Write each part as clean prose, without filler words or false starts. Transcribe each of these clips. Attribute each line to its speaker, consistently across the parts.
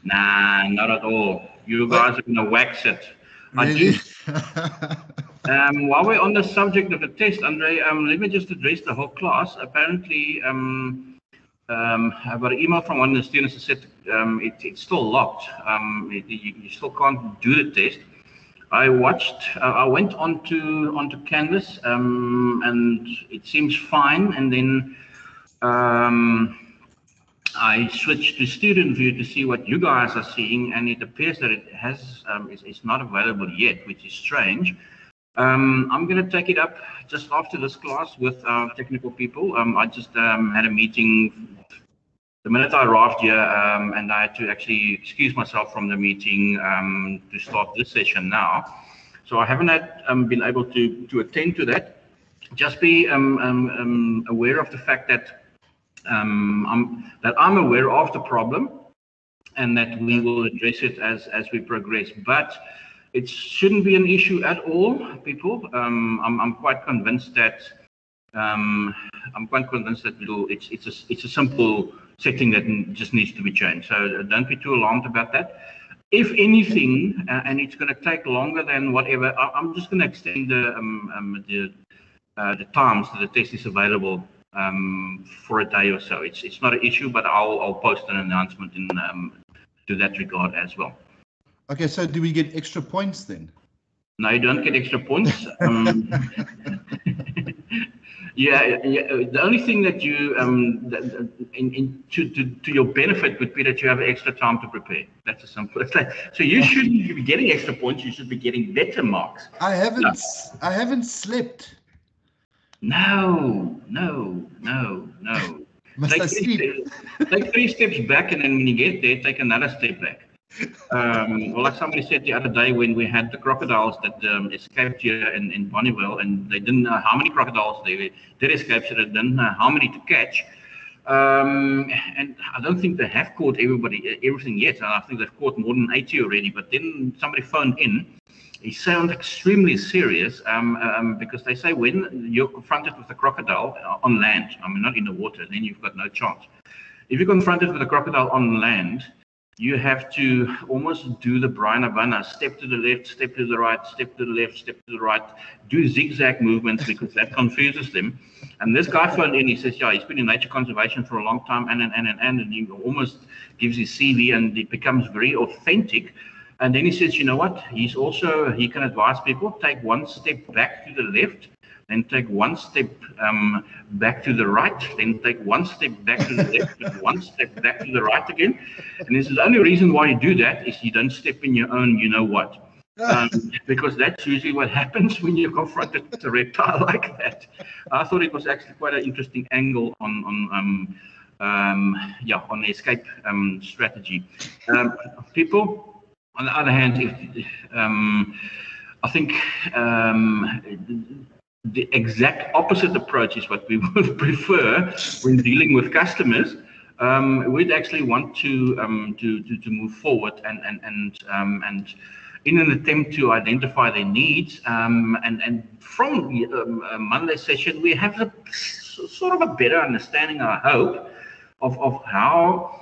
Speaker 1: Nah, not at all. You guys are gonna wax it. I
Speaker 2: Really?
Speaker 1: do. While we're on the subject of the test, Andre, let me just address the whole class. Apparently, I got an email from one of the students that said it's still locked. You still can't do the test. I watched. I went onto Canvas, and it seems fine. And then I switched to student view to see what you guys are seeing, and it appears that it has it's not available yet, which is strange. I'm going to take it up just after this class with our technical people. I just had a meeting the minute I arrived here, and I had to actually excuse myself from the meeting to start this session now. So I haven't been able to attend to that. Just be aware of the fact that I'm aware of the problem, and that we will address it as we progress. But it shouldn't be an issue at all, people. I'm quite convinced that it's a simple setting that just needs to be changed. So don't be too alarmed about that. If anything, and it's going to take longer than whatever, I'm just going to extend the times that the test is available for a day or so. It's not an issue, but I'll post an announcement in to that regard as well.
Speaker 2: Okay, so do we get extra points then?
Speaker 1: No, you don't get extra points. Yeah, the only thing that you to your benefit would be that you have extra time to prepare. That's as simple as that. So you shouldn't be getting extra points. You should be getting better marks.
Speaker 2: I haven't slept.
Speaker 1: No.
Speaker 2: Must I sleep?
Speaker 1: Take 3 steps back, and then when you get there, take another step back. Well, like somebody said the other day when we had the crocodiles that escaped here in Bonneville, and they didn't know how many crocodiles they did escape, so they didn't know how many to catch. And I don't think they have caught everything yet. I think they've caught more than 80 already. But then somebody phoned in. He sounded extremely serious because they say when you're confronted with a crocodile on land, I mean, not in the water, then you've got no chance. If you're confronted with a crocodile on land, you have to almost do the Brian Habana, step to the left, step to the right, step to the left, step to the right, do zigzag movements because that confuses them. And this guy phoned in, he says, yeah, he's been in nature conservation for a long time, and he almost gives his CV, and it becomes very authentic. And then he says, you know what, he can advise people, take one step back to the left, then take one step back to the right, then take one step back to the left, and one step back to the right again. And this is the only reason why you do that is you don't step in your own, you know what, because that's usually what happens when you're confronted with a reptile like that. I thought it was actually quite an interesting angle on the escape strategy. People. On the other hand, I think the exact opposite approach is what we would prefer when dealing with customers. We'd actually want to move forward and in an attempt to identify their needs. And from Monday session, we have sort of a better understanding, I hope, of how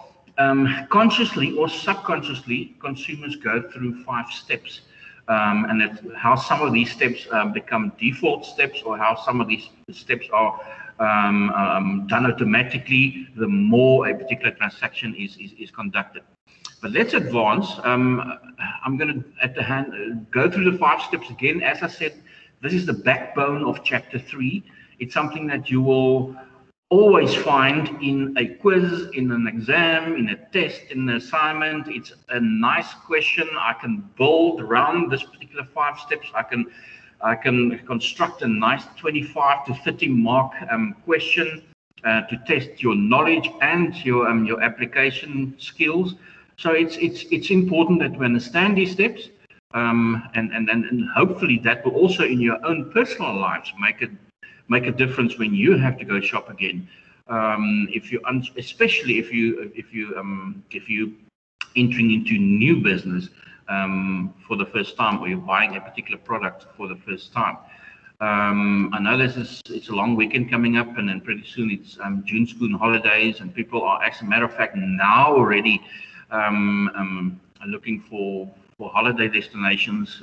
Speaker 1: consciously or subconsciously consumers go through 5 steps, and how some of these steps become default steps, or how some of these steps are done automatically the more a particular transaction is conducted. But let's advance. I'm going to go through the 5 steps again. As I said, this is the backbone of chapter 3. It's something that you will always find in a quiz, in an exam, in a test, in an assignment. It's a nice question. I can build around this particular 5 steps. I can construct a nice 25 to 30 mark question to test your knowledge and your application skills. So it's important that we understand these steps, and hopefully that will also in your own personal lives make a difference when you have to go shop again. Especially if you entering into new business for the first time, or you're buying a particular product for the first time. I know it's a long weekend coming up, and then pretty soon it's June school holidays, and people are, as a matter of fact, now already looking for holiday destinations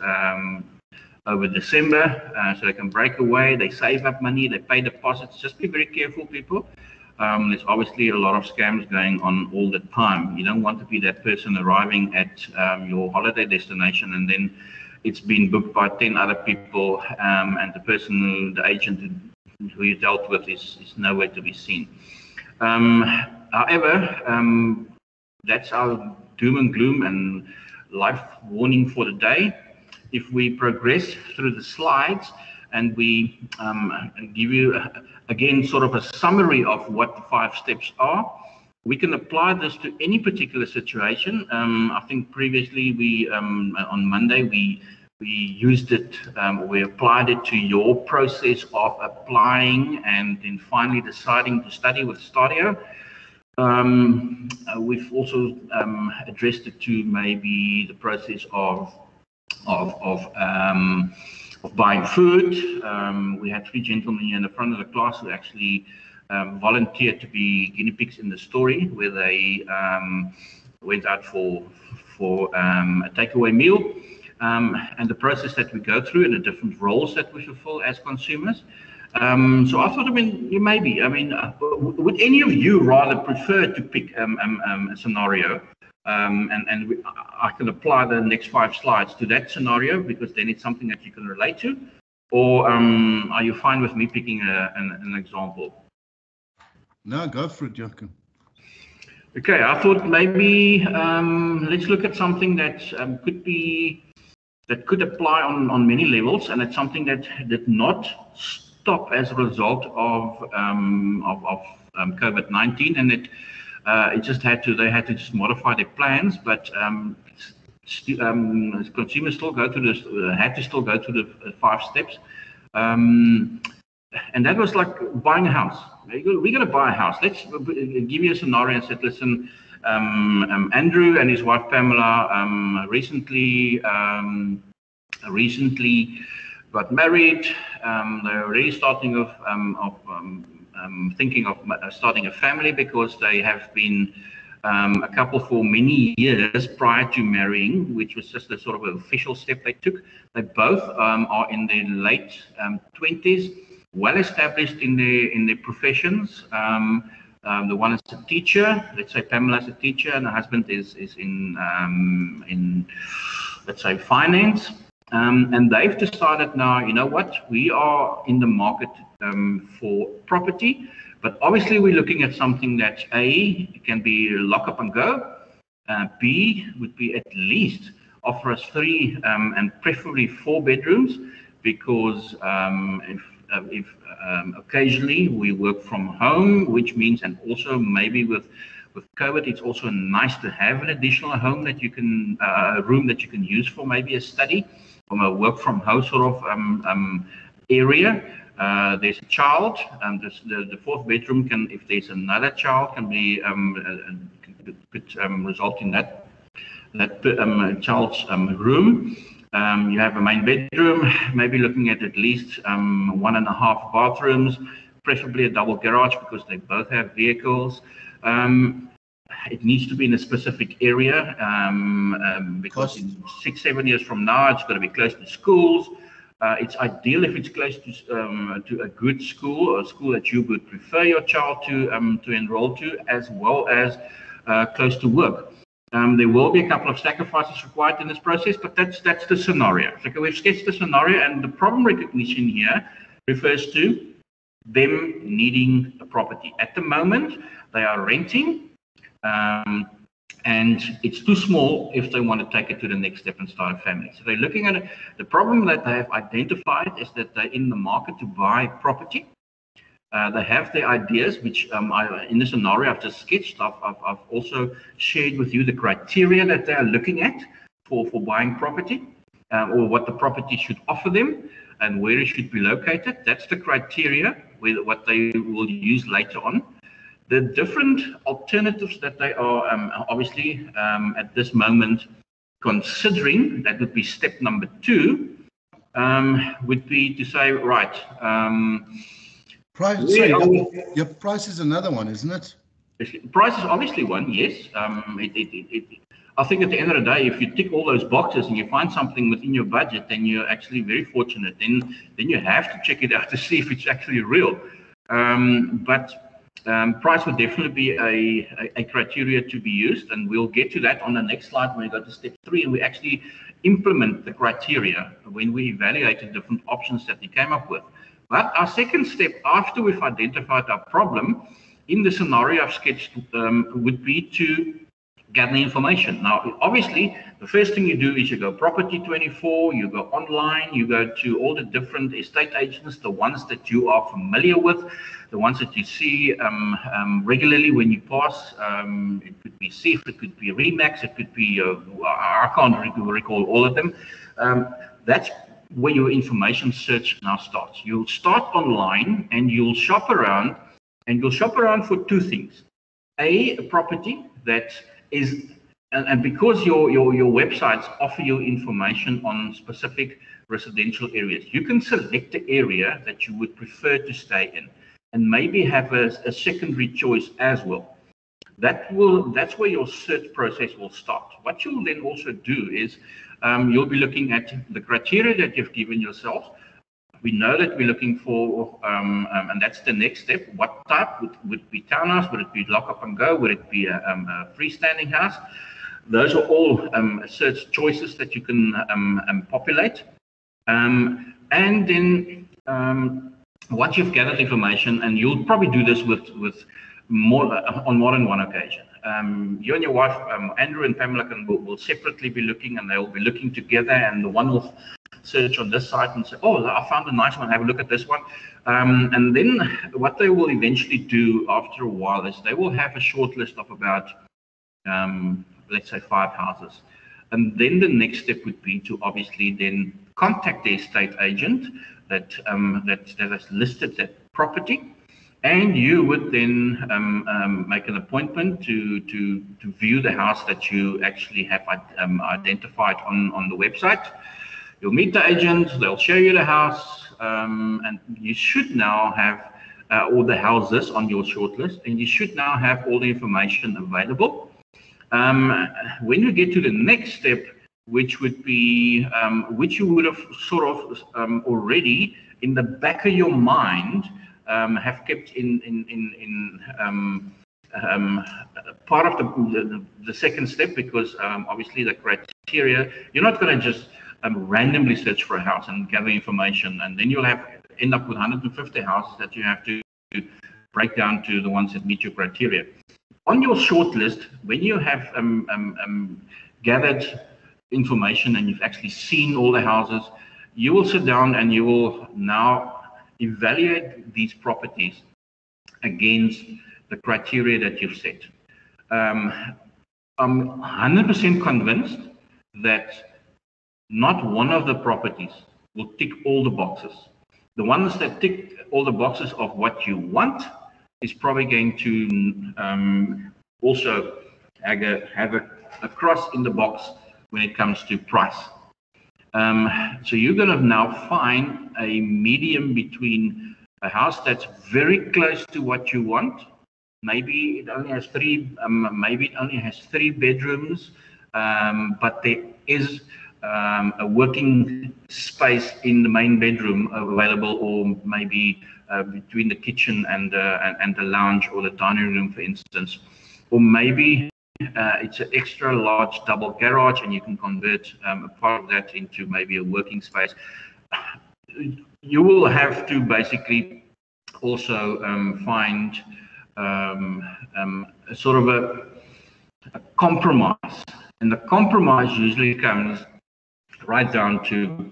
Speaker 1: over December, so they can break away. They save up money, they pay deposits. Just be very careful, people. There's obviously a lot of scams going on all the time. You don't want to be that person arriving at your holiday destination and then it's been booked by 10 other people, and the person, the agent who you dealt with is nowhere to be seen. However, that's our doom and gloom and life warning for the day. If we progress through the slides and we give you again sort of a summary of what the 5 steps are, we can apply this to any particular situation. I think previously we on Monday we used it, we applied it to your process of applying and then finally deciding to study with Stadio. We've also addressed it to maybe the process of buying food. We had 3 gentlemen here in the front of the class who actually volunteered to be guinea pigs in the story, where they went out for a takeaway meal, and the process that we go through and the different roles that we fulfill as consumers. So I thought, would any of you rather prefer to pick a scenario, and I can apply the next 5 slides to that scenario, because then it's something that you can relate to, or are you fine with me picking an example?
Speaker 2: No, go for it, Jochen.
Speaker 1: Okay, I thought maybe let's look at something that could apply on many levels, and it's something that did not stop as a result of COVID-19, and it just had to just modify their plans, but consumers still go to this, had to still go to the 5 steps, and that was like buying a house. We're going to buy a house. Let's give you a scenario and say, listen, Andrew and his wife Pamela recently got married. They're already starting thinking of starting a family, because they have been a couple for many years prior to marrying, which was just a sort of an official step they took. They both are in their late 20s, well established in their professions. The one is a teacher. Let's say Pamela's a teacher, and the husband is in let's say finance. And they've decided now, you know what, we are in the market for property, but obviously we're looking at something that A, can be lock up and go, B, would be at least offer us 3 and preferably 4 bedrooms, because if occasionally we work from home, which means, and also maybe with COVID, it's also nice to have an additional home that you can, a room that you can use for maybe a study, from a work from home sort of area. There's a child, and the 4th bedroom can, if there's another child, can be could result in that child's room. You have a main bedroom, maybe looking at least 1.5 bathrooms, preferably a double garage, because they both have vehicles. It needs to be in a specific area, because in 6-7 years from now, it's going to be close to schools. It's ideal if it's close to a good school, or a school that you would prefer your child to enroll to, as well as close to work. There will be a couple of sacrifices required in this process, but that's the scenario. So we've sketched the scenario, and the problem recognition here refers to them needing a property. At the moment, they are renting, and it's too small if they want to take it to the next step and start a family. So they're looking at it. The problem that they have identified is that they're in the market to buy property. They have their ideas, which in the scenario I've just sketched. I've also shared with you the criteria that they are looking at for buying property, or what the property should offer them and where it should be located. That's the criteria, what they will use later on. The different alternatives that they are obviously at this moment considering, that would be step number 2, would be to say, right,
Speaker 2: price, sorry, your price is another one, isn't it?
Speaker 1: Price is obviously one, yes. I think at the end of the day, if you tick all those boxes and you find something within your budget, then you're actually very fortunate. Then you have to check it out to see if it's actually real. But price would definitely be a criteria to be used, and we'll get to that on the next slide when we go to step 3 and we actually implement the criteria when we evaluate the different options that we came up with. But our second step, after we've identified our problem, in the scenario I've sketched, would be to gather information. Now, obviously, the first thing you do is you go Property 24, you go online, you go to all the different estate agents, the ones that you are familiar with, the ones that you see regularly when you pass. It could be SIF, it could be Remax, it could be, I can't recall all of them. That's where your information search now starts. You'll start online and you'll shop around, and you'll shop around for two things. A property that is, and because your websites offer you information on specific residential areas, you can select the area that you would prefer to stay in and maybe have a secondary choice as well. That's where your search process will start. What you'll then also do is you'll be looking at the criteria that you've given yourself. We know that we're looking for, and that's the next step. What type would it be townhouse? Would it be lock up and go? Would it be a freestanding house? Those are all search choices that you can populate. And then once you've gathered information, and you'll probably do this with on more than one occasion. You and your wife, Andrew and Pamela, will separately be looking, and they'll be looking together, and the one will search on this site and say, oh, I found a nice one, have a look at this one. And then what they will eventually do after a while is they will have a short list of about, let's say 5 houses. And then the next step would be to obviously then contact the estate agent that has listed that property. And you would then make an appointment to view the house that you actually have identified on the website. You'll meet the agent, they'll show you the house, and you should now have all the houses on your shortlist, and you should now have all the information available. When you get to the next step, which would be, which you would have sort of already in the back of your mind have kept in part of the second step, because obviously the criteria, you're not going to just randomly search for a house and gather information, and then you'll end up with 150 houses that you have to break down to the ones that meet your criteria. On your short list, when you have gathered information and you've actually seen all the houses, you will sit down and you will now evaluate these properties against the criteria that you've set. I'm 100% convinced that not one of the properties will tick all the boxes. The ones that tick all the boxes of what you want is probably going to also have a cross in the box when it comes to price. So you're going to now find a medium between a house that's very close to what you want. Maybe it only has three bedrooms, but there is a working space in the main bedroom available, or maybe between the kitchen and the lounge or the dining room, for instance. Or maybe it's an extra large double garage, and you can convert a part of that into maybe a working space. You will have to basically also find sort of a compromise, and the compromise usually comes right down to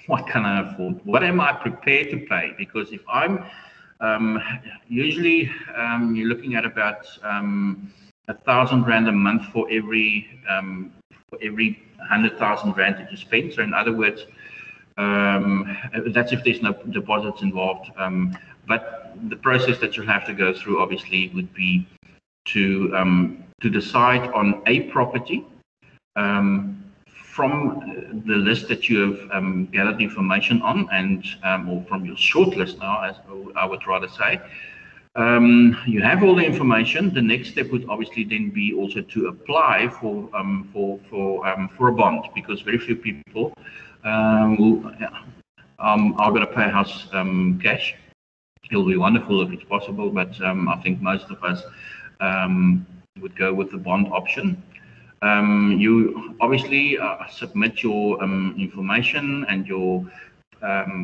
Speaker 1: what can I afford? What am I prepared to pay? Because if I'm usually you're looking at about 1,000 rand a month for every 100,000 rand that you spend. So in other words, that's if there's no deposits involved. But the process that you'll have to go through, obviously, would be to decide on a property from the list that you have gathered information on, and or from your short list now, as I would rather say, You have all the information. The next step would obviously then be also to apply for a bond, because very few people are going to pay house cash. It'll be wonderful if it's possible, but I think most of us would go with the bond option. You obviously submit your information and your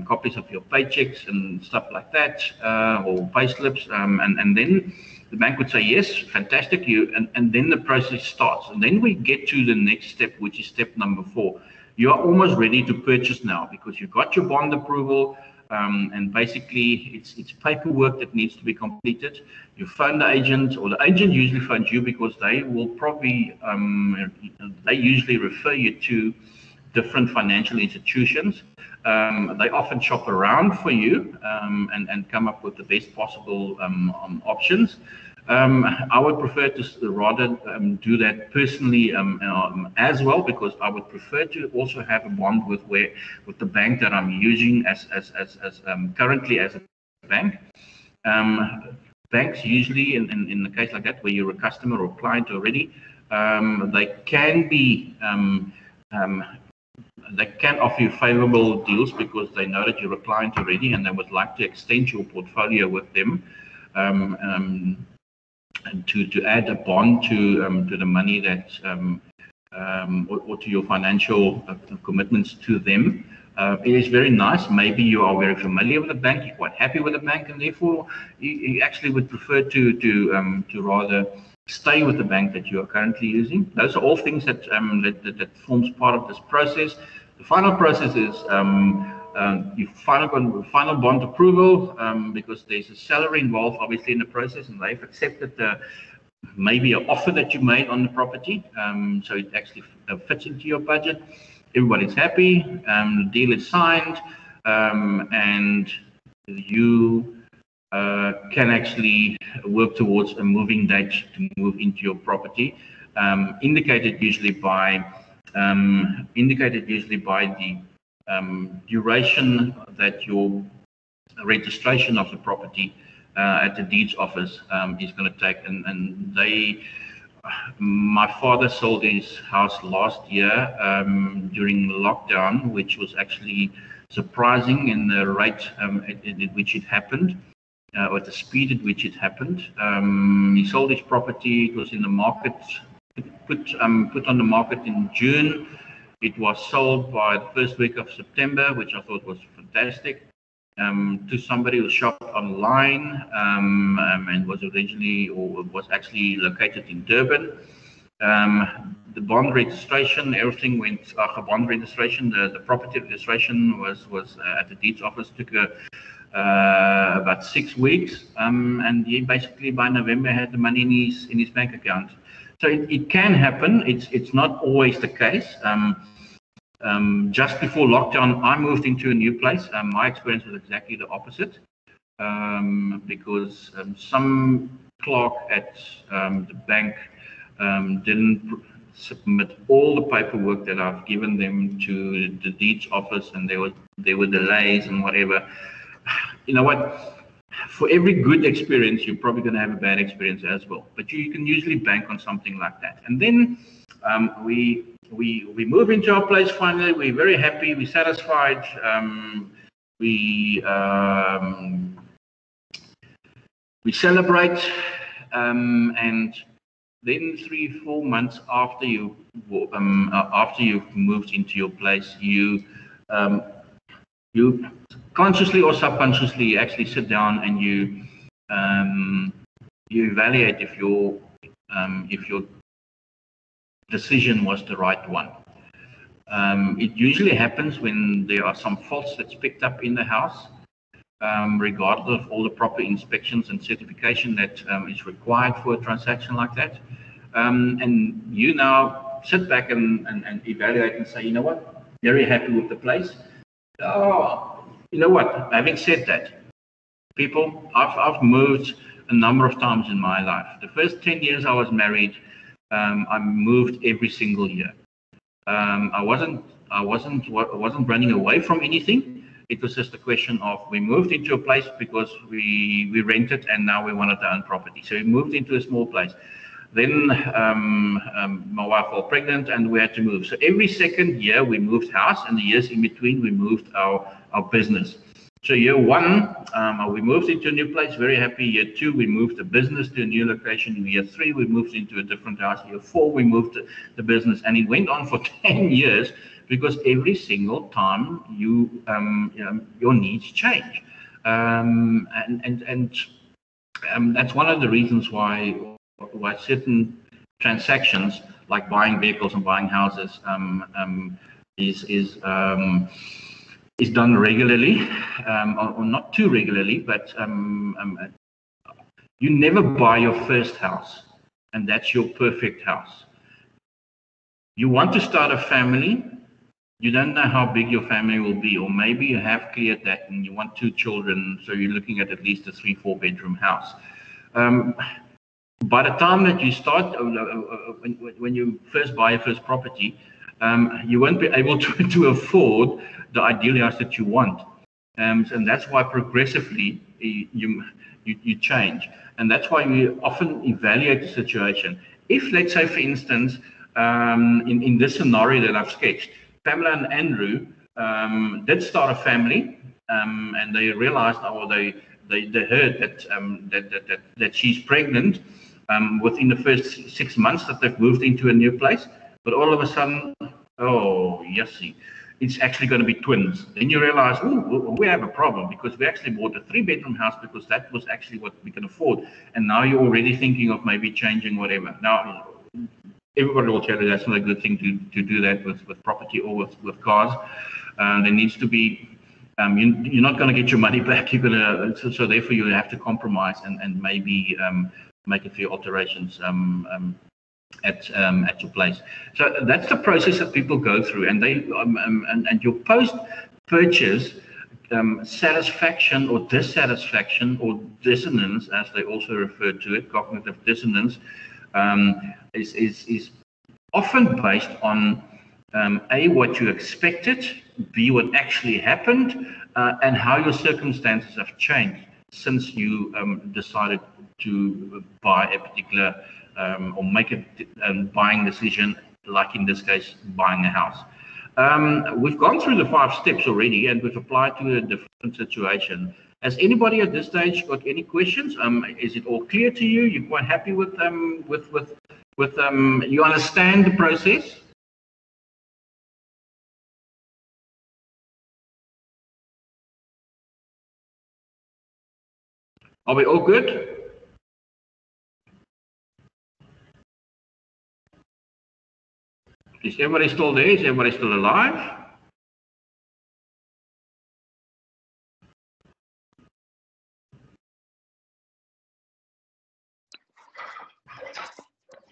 Speaker 1: copies of your paychecks and stuff like that, or pay slips, and then the bank would say, yes, fantastic, and then the process starts. And then we get to the next step, which is step number 4. You are almost ready to purchase now, because you've got your bond approval, and basically it's paperwork that needs to be completed. You phone the agent, or the agent usually phones you, because they will probably, they usually refer you to different financial institutions. They often shop around for you and come up with the best possible options. I would prefer to rather do that personally as well, because I would prefer to also have a bond with the bank that I'm using as currently as a bank. Banks usually, in the case like that, where you're a customer or client already, they can be they can offer you favorable deals, because they know that you're a client already and they would like to extend your portfolio with them, and to add a bond to the money that or to your financial commitments to them. It is very nice. Maybe you are very familiar with the bank, you're quite happy with the bank, and therefore you actually would prefer to rather stay with the bank that you are currently using. Those are all things that forms part of this process. The final process is you final bond approval, because there's a salary involved, obviously, in the process, and they've accepted maybe an offer that you made on the property, so it actually fits into your budget. Everybody's happy, the deal is signed, and you can actually work towards a moving date to move into your property, indicated usually by the duration that your registration of the property at the deeds office is going to take. And my father sold his house last year during lockdown, which was actually surprising in the rate at which it happened, or at the speed at which it happened. He sold his property. It was in the market, put on the market in June. It was sold by the first week of September, which I thought was fantastic, to somebody who shopped online and was originally, or was actually located in Durban. The bond registration, everything went, bond registration, the property registration was at the deeds office, took about 6 weeks, and he basically by November had the money in his bank account. So it can happen. It's not always the case. Just before lockdown, I moved into a new place. My experience was exactly the opposite, because some clerk at the bank didn't submit all the paperwork that I've given them to the deeds office, and there were delays and whatever. You know what? For every good experience, you're probably going to have a bad experience as well. But you can usually bank on something like that. And then we move into our place finally. We're very happy. We're satisfied. We celebrate. And then 3-4 months after you've moved into your place, you consciously or subconsciously actually sit down and you evaluate if your decision was the right one. It usually happens when there are some faults that's picked up in the house, regardless of all the proper inspections and certification that is required for a transaction like that. And you now sit back and evaluate and say, you know what, very happy with the place. Oh, you know what? Having said that, people, I've moved a number of times in my life. The first 10 years I was married, I moved every single year. I wasn't running away from anything, It was just a question of we moved into a place because we rented and now we wanted our own property. So we moved into a small place. Then my wife fell pregnant and we had to move. So every second year we moved house, and the years in between we moved our business. So year one, we moved into a new place, very happy. Year two, we moved the business to a new location. Year three, we moved into a different house. Year four, we moved the business, and it went on for 10 years because every single time your needs change. That's one of the reasons why certain transactions like buying vehicles and buying houses is done regularly, or not too regularly, but you never buy your first house and that's your perfect house. You want to start a family. You don't know how big your family will be, or maybe you have cleared that and you want 2 children, so you're looking at least a 3-4 bedroom house. By the time that you start, when you first buy your first property, you won't be able to afford the ideal house that you want, and that's why progressively you change, and that's why we often evaluate the situation. If, let's say, for instance, in this scenario that I've sketched, Pamela and Andrew did start a family, and they realized, or they heard that she's pregnant within the first 6 months that they've moved into a new place. But all of a sudden, oh, yes, it's actually going to be twins. Then you realize, oh, we have a problem because we actually bought a 3-bedroom house because that was actually what we can afford. And now you're already thinking of maybe changing whatever. Now, everybody will tell you that's not a good thing to do that with property or with cars. There needs to be, you're not going to get your money back. You're going to, so therefore you have to compromise and maybe make a few alterations at your place. So that's the process that people go through, and they and your post-purchase satisfaction or dissatisfaction or dissonance, as they also refer to it, cognitive dissonance, is often based on A, what you expected, B, what actually happened, and how your circumstances have changed since you decided to buy a particular or make a buying decision, like in this case, buying a house. We've gone through the 5 steps already, and we've applied to a different situation. Has anybody at this stage got any questions? Is it all clear to you? You're quite happy with you understand the process? Are we all good? Is everybody still there? Is everybody still alive?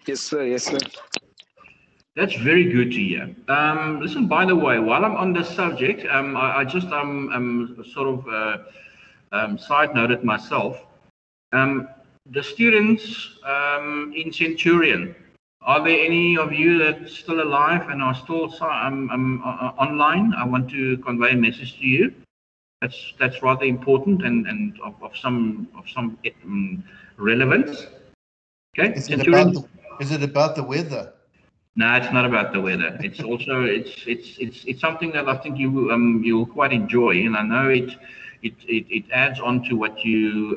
Speaker 3: Yes, sir. Yes, sir.
Speaker 1: That's very good to hear. Listen, by the way, while I'm on this subject, I just sort of side noted myself. The students in Centurion, are there any of you that's still alive and are still online? I want to convey a message to you. That's rather important and of some relevance. Okay.
Speaker 2: Is it about the weather?
Speaker 1: No, it's not about the weather. It's also it's something that I think you'll quite enjoy, and I know it adds on to what you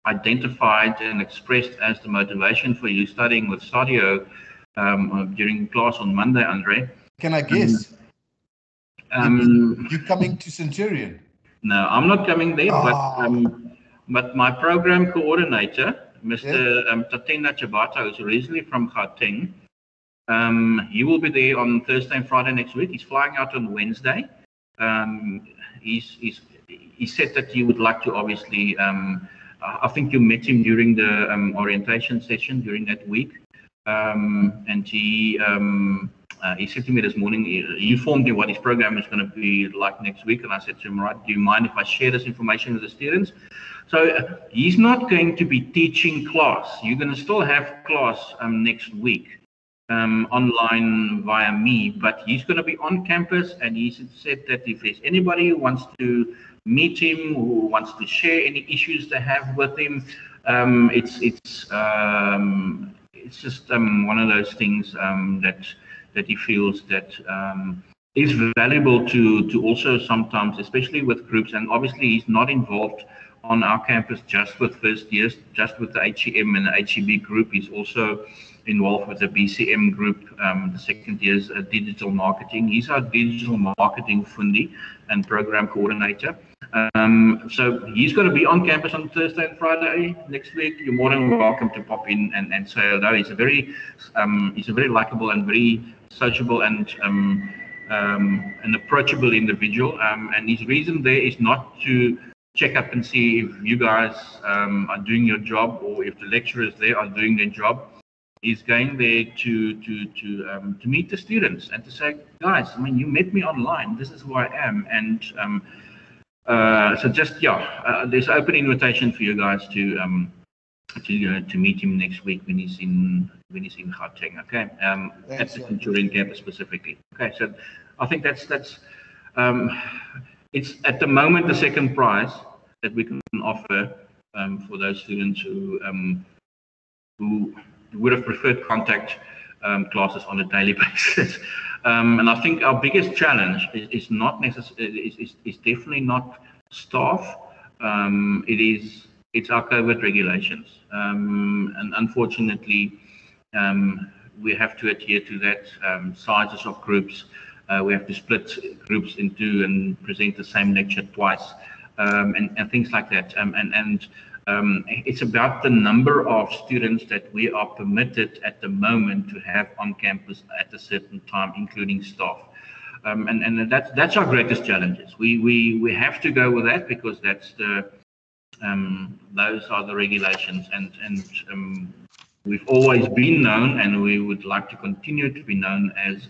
Speaker 1: identified and expressed as the motivation for you studying with Sadio during class on Monday, Andre.
Speaker 2: Can I guess? You're coming to Centurion?
Speaker 1: No, I'm not coming there, but my program coordinator, Mr. Tatenda Chabata, who's originally from Gauteng, he will be there on Thursday and Friday next week. He's flying out on Wednesday. He said that he would like to obviously, I think you met him during the orientation session during that week, and he said to me this morning, he informed me what his program is going to be like next week, and I said to him, right, do you mind if I share this information with the students? So he's not going to be teaching class. You're going to still have class next week. online via me, but he's going to be on campus, and he said that if there's anybody who wants to meet him, who wants to share any issues they have with him, it's just one of those things that he feels that is valuable to also sometimes, especially with groups, and obviously he's not involved on our campus just with first years, just with the HEM and the HEB group. He's also involved with the BCM group, the second year's digital marketing. He's our digital marketing fundi and program coordinator. So he's going to be on campus on Thursday and Friday next week. You're more than welcome to pop in and say hello. He's a very likable and very sociable and an approachable individual. And his reason there is not to check up and see if you guys are doing your job or if the lecturers there are doing their job. He's going there to meet the students and to say, guys, I mean, you met me online. This is who I am. And so just there's an open invitation for you guys to meet him next week when he's in Gauteng. Okay, at the Centurion campus specifically. Okay, so I think that's it's at the moment the second prize that we can offer for those students who would have preferred contact classes on a daily basis. And I think our biggest challenge is not necessarily is definitely not staff. It's our COVID regulations, and unfortunately, we have to adhere to that. Sizes of groups, we have to split groups into and present the same lecture twice, and things like that. It's about the number of students that we are permitted at the moment to have on campus at a certain time, including staff. And that's our greatest challenges. We have to go with that because that's the those are the regulations, and we've always been known, and we would like to continue to be known as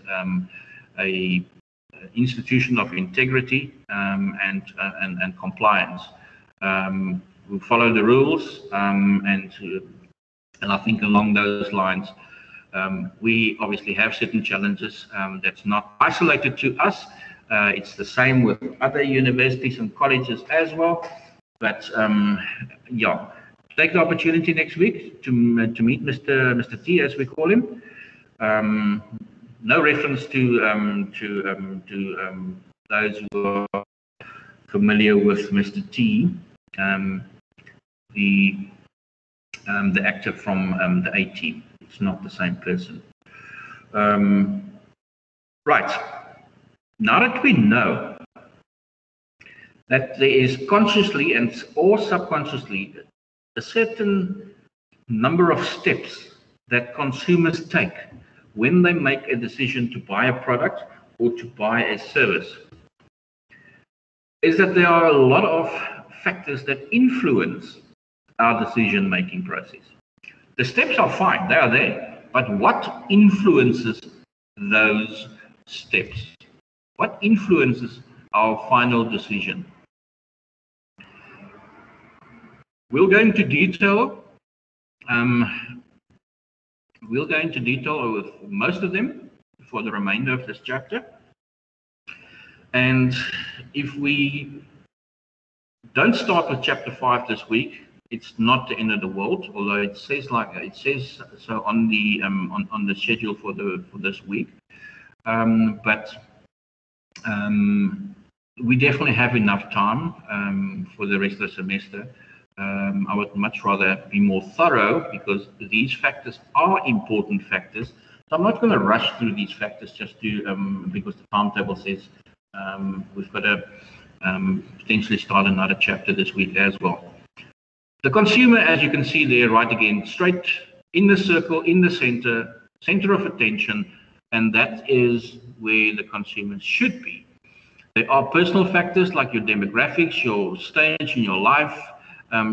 Speaker 1: a institution of integrity and compliance. We follow the rules, and I think along those lines, we obviously have certain challenges that's not isolated to us. It's the same with other universities and colleges as well. But yeah, take the opportunity next week to meet Mr. T, as we call him. No reference to those who are familiar with Mr. T, the actor from the A-Team. It's not the same person. Right. Now that we know that there is consciously and or subconsciously a certain number of steps that consumers take when they make a decision to buy a product or to buy a service, is that there are a lot of factors that influence our decision-making process. The steps are fine, they are there, but what influences those steps? What influences our final decision? We'll go into detail. We'll go into detail with most of them for the remainder of this chapter. And if we don't start with chapter 5 this week, it's not the end of the world. Although it says so on the schedule for this week. But we definitely have enough time for the rest of the semester. I would much rather be more thorough because these factors are important factors. So I'm not going to rush through these factors just to because the timetable says we've got to potentially start another chapter this week as well. The consumer, as you can see there, right again, straight in the circle, in the center of attention, and that is where the consumer should be. There are personal factors like your demographics, your stage in your life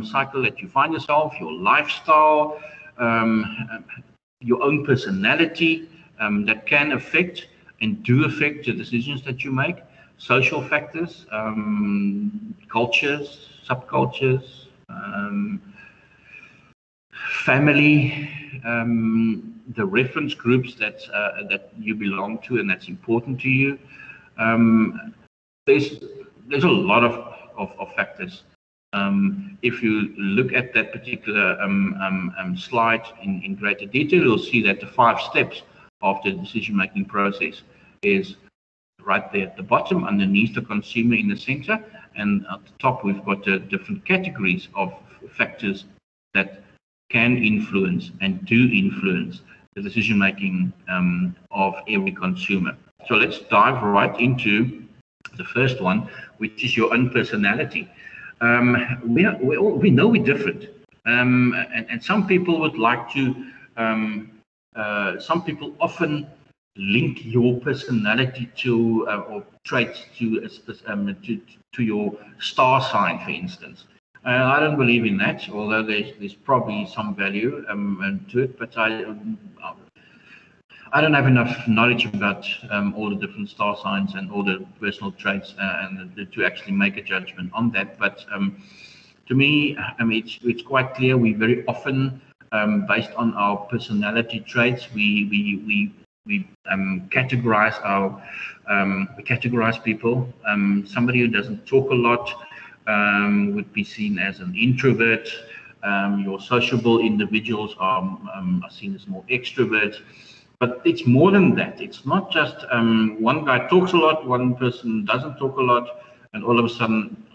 Speaker 1: cycle that you find yourself, your lifestyle, your own personality that can affect and do affect the decisions that you make. Social factors, cultures, subcultures, family, the reference groups that you belong to and that's important to you. There's a lot of factors. If you look at that particular slide in greater detail, you'll see that the 5 steps of the decision-making process is right there at the bottom, underneath the consumer in the center, and at the top we've got the different categories of factors that can influence and do influence the decision-making of every consumer. So let's dive right into the first one, which is your own personality. We know we're different, and some people would like to. Some people often link your personality to or traits to your star sign, for instance. I don't believe in that, although there's probably some value to it, but I don't have enough knowledge about all the different star signs and all the personal traits to actually make a judgment on that. But to me, it's quite clear. We very often, based on our personality traits, we categorize people. Somebody who doesn't talk a lot would be seen as an introvert. Your sociable individuals are seen as more extroverts. But it's more than that. It's not just one guy talks a lot, one person doesn't talk a lot, and all of a sudden,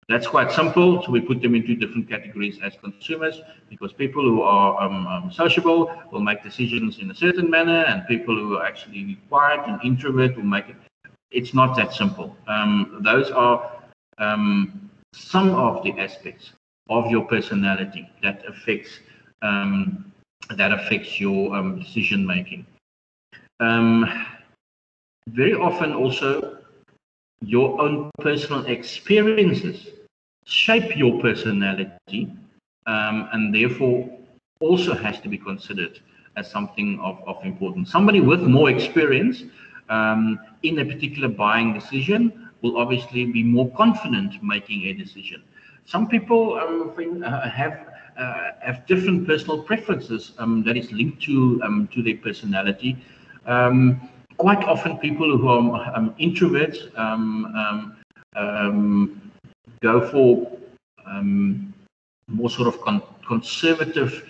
Speaker 1: that's quite simple. So we put them into different categories as consumers, because people who are sociable will make decisions in a certain manner, and people who are actually quiet and introvert will make it. It's not that simple. Those are some of the aspects of your personality that affects your decision making. Very often also your own personal experiences shape your personality, and therefore also has to be considered as something of importance. Somebody with more experience in a particular buying decision will obviously be more confident making a decision. Some people have different personal preferences that is linked to their personality. Quite often, people who are introverts go for more sort of conservative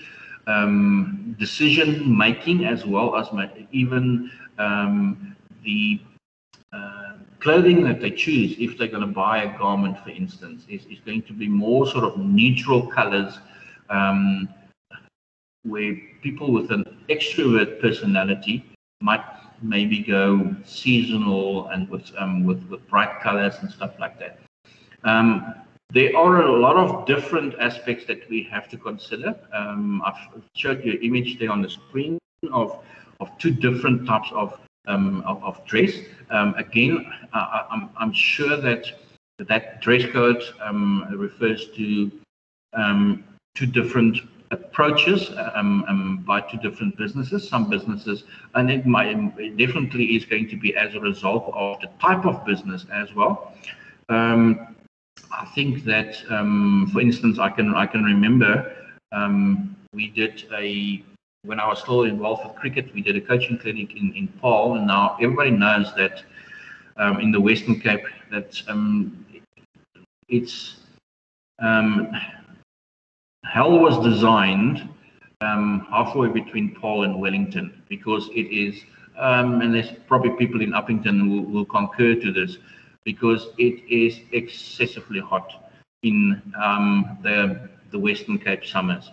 Speaker 1: decision making, as well as even the clothing that they choose. If they're going to buy a garment, for instance, is going to be more sort of neutral colors, where people with an extrovert personality might maybe go seasonal and with bright colors and stuff like that. There are a lot of different aspects that we have to consider. I've showed you an image there on the screen of 2 different types of dress. Again, I'm sure that dress code refers to 2 different approaches by 2 different businesses. Some businesses, and it definitely is going to be as a result of the type of business as well. I think that, for instance, I can remember we did when I was still involved with cricket, we did a coaching clinic in Paarl, and now everybody knows that in the Western Cape that it's hell was designed halfway between Paarl and Wellington, because it is, and there's probably people in Uppington who will concur to this, because it is excessively hot in the Western Cape summers.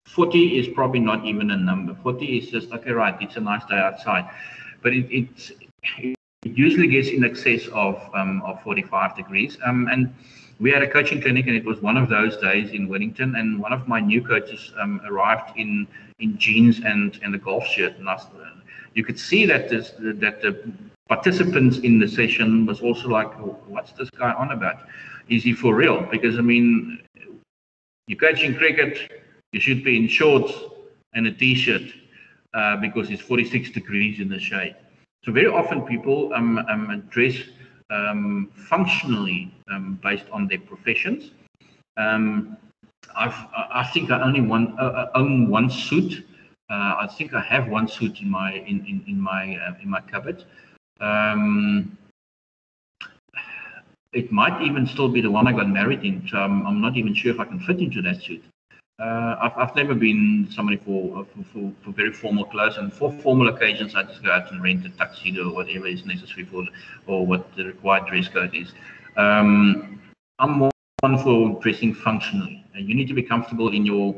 Speaker 1: 40 is probably not even a number. 40 is just, okay, right, it's a nice day outside. But it usually gets in excess of 45 degrees. And we had a coaching clinic, and it was one of those days in Wellington, and one of my new coaches arrived in jeans and a golf shirt. And you could see that the participants in the session was also like, what's this guy on about? Is he for real? Because, I mean, you're coaching cricket, you should be in shorts and a t-shirt because it's 46 degrees in the shade. So very often people dress functionally based on their professions. I think I only own one suit I think I have one suit in my in my cupboard. It might even still be the one I got married in. So I'm not even sure if I can fit into that suit. I've never been somebody for very formal clothes, and for formal occasions I just go out and rent a tuxedo or whatever is necessary for, or what the required dress code is. I'm more one for dressing functionally. You need to be comfortable in your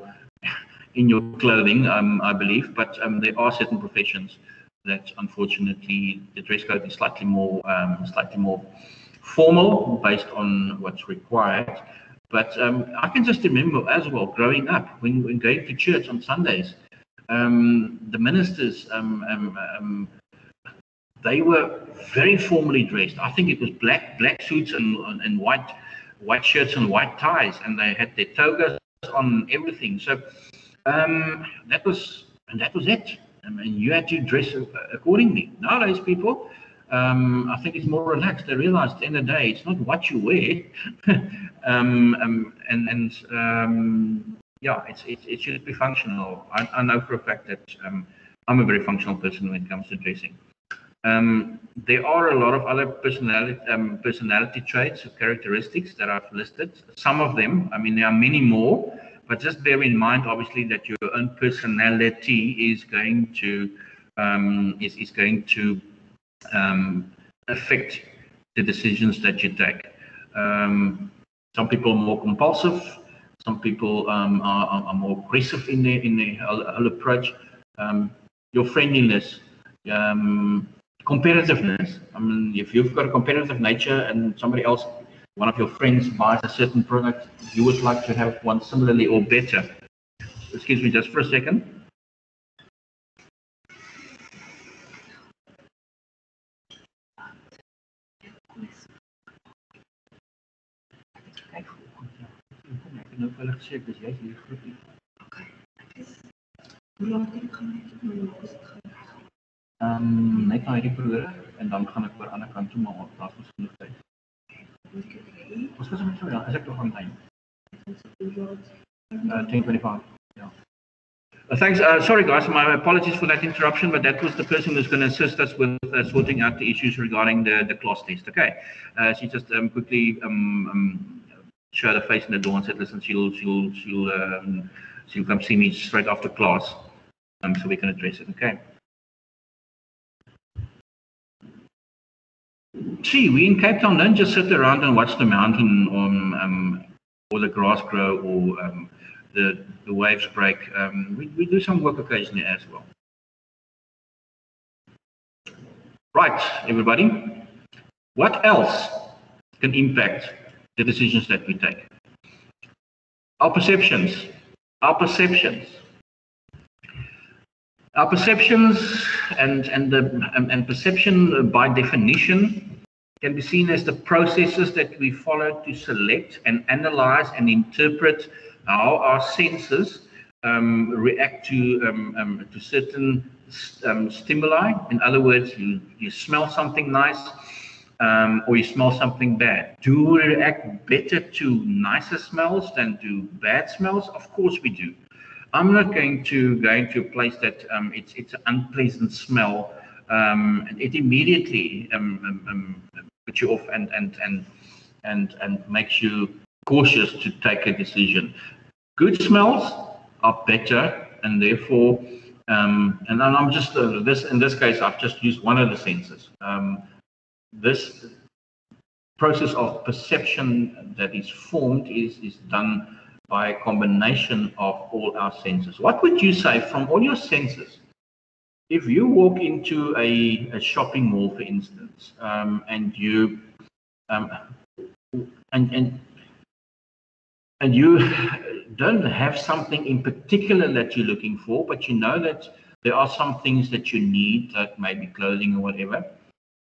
Speaker 1: clothing, I believe, but there are certain professions that unfortunately the dress code is slightly more formal based on what's required. But I can just remember as well, growing up, when going to church on Sundays, the ministers, they were very formally dressed. I think it was black suits and white shirts and white ties, and they had their togas on everything. So that was it. I mean, you had to dress accordingly. Nowadays, people, I think it's more relaxed. They realize at the end of the day, it's not what you wear, yeah, it should be functional. I know for a fact that I'm a very functional person when it comes to dressing. There are a lot of other personality traits or characteristics that I've listed. Some of them, I mean, there are many more, but just bear in mind, obviously, that your own personality is going to affect the decisions that you take. Some people are more compulsive. Some people are more aggressive in their whole approach. Your friendliness, competitiveness. I mean, if you've got a competitive nature and somebody else, one of your friends buys a certain product, you would like to have one similarly or better. Excuse me just for a second. Net na hierdie broere en dan gaan ek oor ander kant toe, maar daar's mos genoeg tyd. Ons was met so ja, as ek nog aan tyd. 10:25. Yeah. Thanks. Sorry, guys. My apologies for that interruption, but that was the person who's going to assist us with sorting out the issues regarding the class test. Okay. She just quickly showed her face in the door and said, "Listen, she'll come see me straight after class, so we can address it." Okay. See, we in Cape Town don't just sit around and watch the mountain or the grass grow or the waves break. We do some work occasionally as well. Right, everybody. What else can impact the decisions that we take? Our perceptions. Our perceptions and perception by definition can be seen as the processes that we follow to select and analyze and interpret how our senses react to certain stimuli. In other words, you smell something nice or you smell something bad. Do we react better to nicer smells than to bad smells? Of course we do. I'm not going to go into a place that it's an unpleasant smell and it immediately puts you off and makes you cautious to take a decision. Good smells are better, and therefore, and I'm just in this case, I've just used one of the senses. This process of perception that is formed is done by a combination of all our senses. What would you say from all your senses? If you walk into a shopping mall, for instance, and you and you don't have something in particular that you're looking for, but you know that there are some things that you need, like maybe clothing or whatever.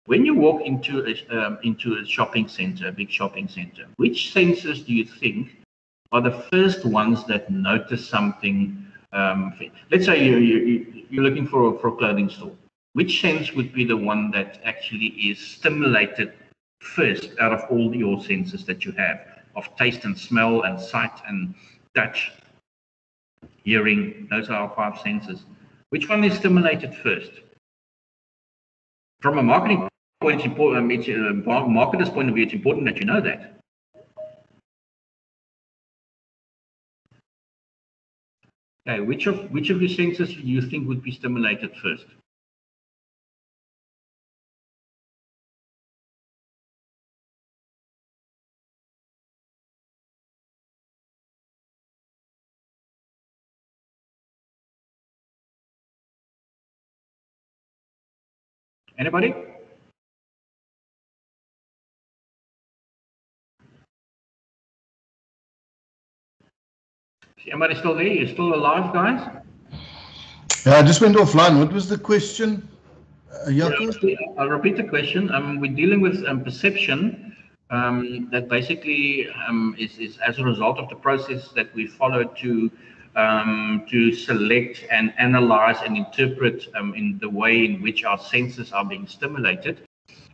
Speaker 1: When you walk into a shopping center, a big shopping center, which senses do you think are the first ones that notice something? Let's say you're looking for a clothing store. Which sense would be the one that actually is stimulated first out of all your senses that you have, of taste and smell and sight and touch, hearing? Those are our 5 senses. Which one is stimulated first? From a marketing point, it's important. It's marketer's point of view. It's important that you know that. Okay, which of your senses do you think would be stimulated first? Anybody? Is anybody still there? You're still alive, guys?
Speaker 2: Yeah, I just went offline. What was the question, Jaco?
Speaker 1: I'll repeat the question. We're dealing with perception that basically is as a result of the process that we follow to select and analyze and interpret in the way in which our senses are being stimulated.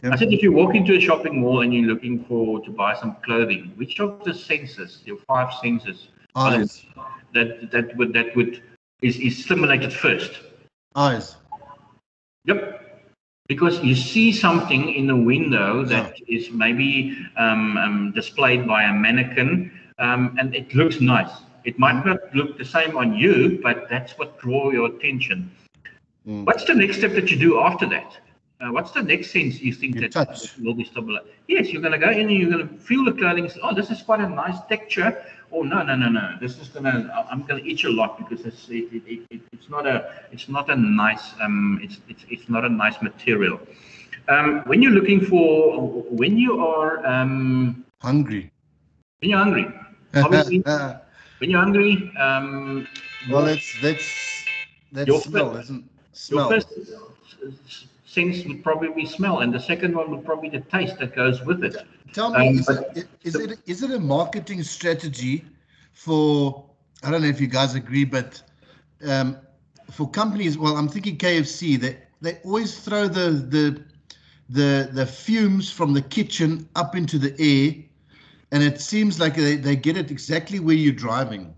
Speaker 1: Yep. I said if you walk into a shopping mall and you're looking to buy some clothing, which of the senses, your 5 senses,
Speaker 2: eyes,
Speaker 1: is stimulated first?
Speaker 2: Eyes.
Speaker 1: Yep. Because you see something in the window that is maybe displayed by a mannequin, and it looks nice. It might not look the same on you, but that's what draws your attention. What's the next step that you do after that? What's the next sense you think that will be stimulated? Yes, you're going to go in and you're going to feel the clothing and say, oh, this is quite a nice texture. Oh, no. This is I'm going to itch a lot because it's not a nice material. When you're looking for, when you are
Speaker 2: hungry.
Speaker 1: When you're hungry, obviously, when you're hungry,
Speaker 2: well, that's
Speaker 1: your
Speaker 2: smell, isn't smell.
Speaker 1: Your first sense would probably be smell, and the second one would probably be the taste that goes with it.
Speaker 2: Tell me, is it a marketing strategy for, I don't know if you guys agree, but for companies, well, I'm thinking KFC, they always throw the fumes from the kitchen up into the air, and it seems like they get it exactly where you're driving.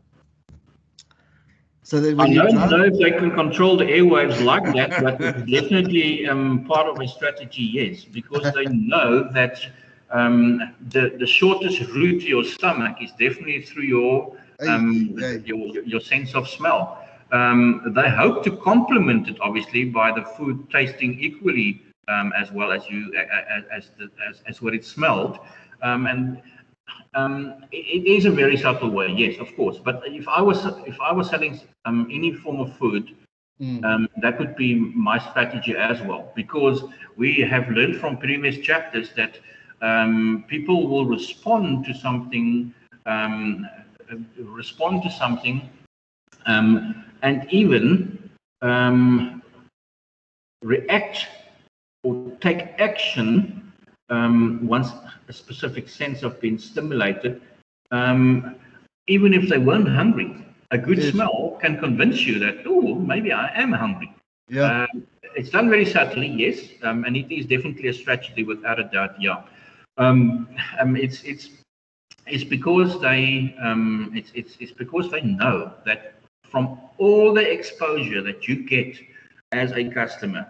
Speaker 2: So that
Speaker 1: I don't know if they can control the airwaves like that, but it's definitely part of a strategy, yes, because they know that the shortest route to your stomach is definitely through your sense of smell. They hope to complement it, obviously, by the food tasting equally as well as as what it smelled, it is a very subtle way, yes, of course. But if I was selling any form of food, that would be my strategy as well, because we have learned from previous chapters that people will respond to something, and even react or take action once a specific sense of being stimulated, even if they weren't hungry. A good smell can convince you that, oh, maybe I am hungry.
Speaker 2: Yeah.
Speaker 1: It's done very subtly, yes, and it is definitely a strategy without a doubt. Yeah. It's because they it's because they know that from all the exposure that you get as a customer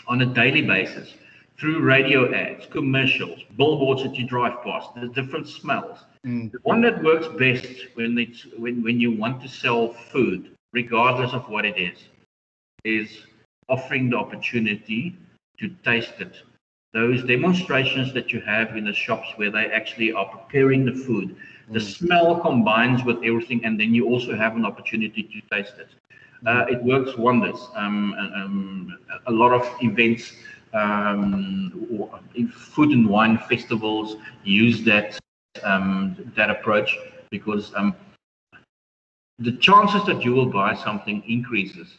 Speaker 1: on a daily basis, through radio ads, commercials, billboards that you drive past, the different smells. The one that works best when you want to sell food, regardless of what it is offering the opportunity to taste it. Those demonstrations that you have in the shops where they actually are preparing the food, the smell combines with everything, and then you also have an opportunity to taste it. It works wonders. A lot of events, food and wine festivals use that approach, because the chances that you will buy something increases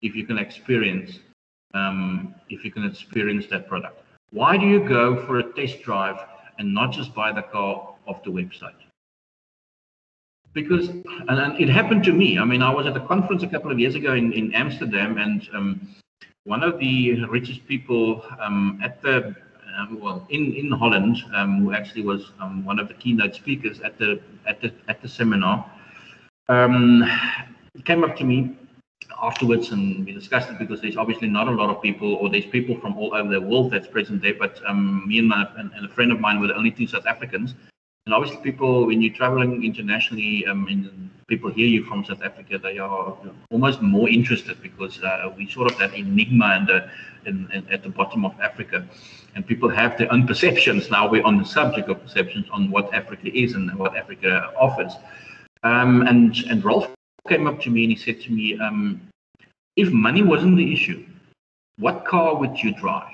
Speaker 1: if you can experience that product. Why do you go for a test drive and not just buy the car off the website? Because, and it happened to me. I mean, I was at a conference a couple of years ago in Amsterdam, and one of the richest people at the in Holland, who actually was one of the keynote speakers at the seminar, came up to me afterwards, and we discussed it because there's obviously not a lot of people, or there's people from all over the world that's present there, but me and a friend of mine were the only two South Africans. And obviously people, when you're traveling internationally, and people hear you from South Africa, they are almost more interested because we sort of that enigma at the bottom of Africa. And people have their own perceptions. Now we're on the subject of perceptions on what Africa is and what Africa offers. And Rolf came up to me and he said to me, if money wasn't the issue, what car would you drive?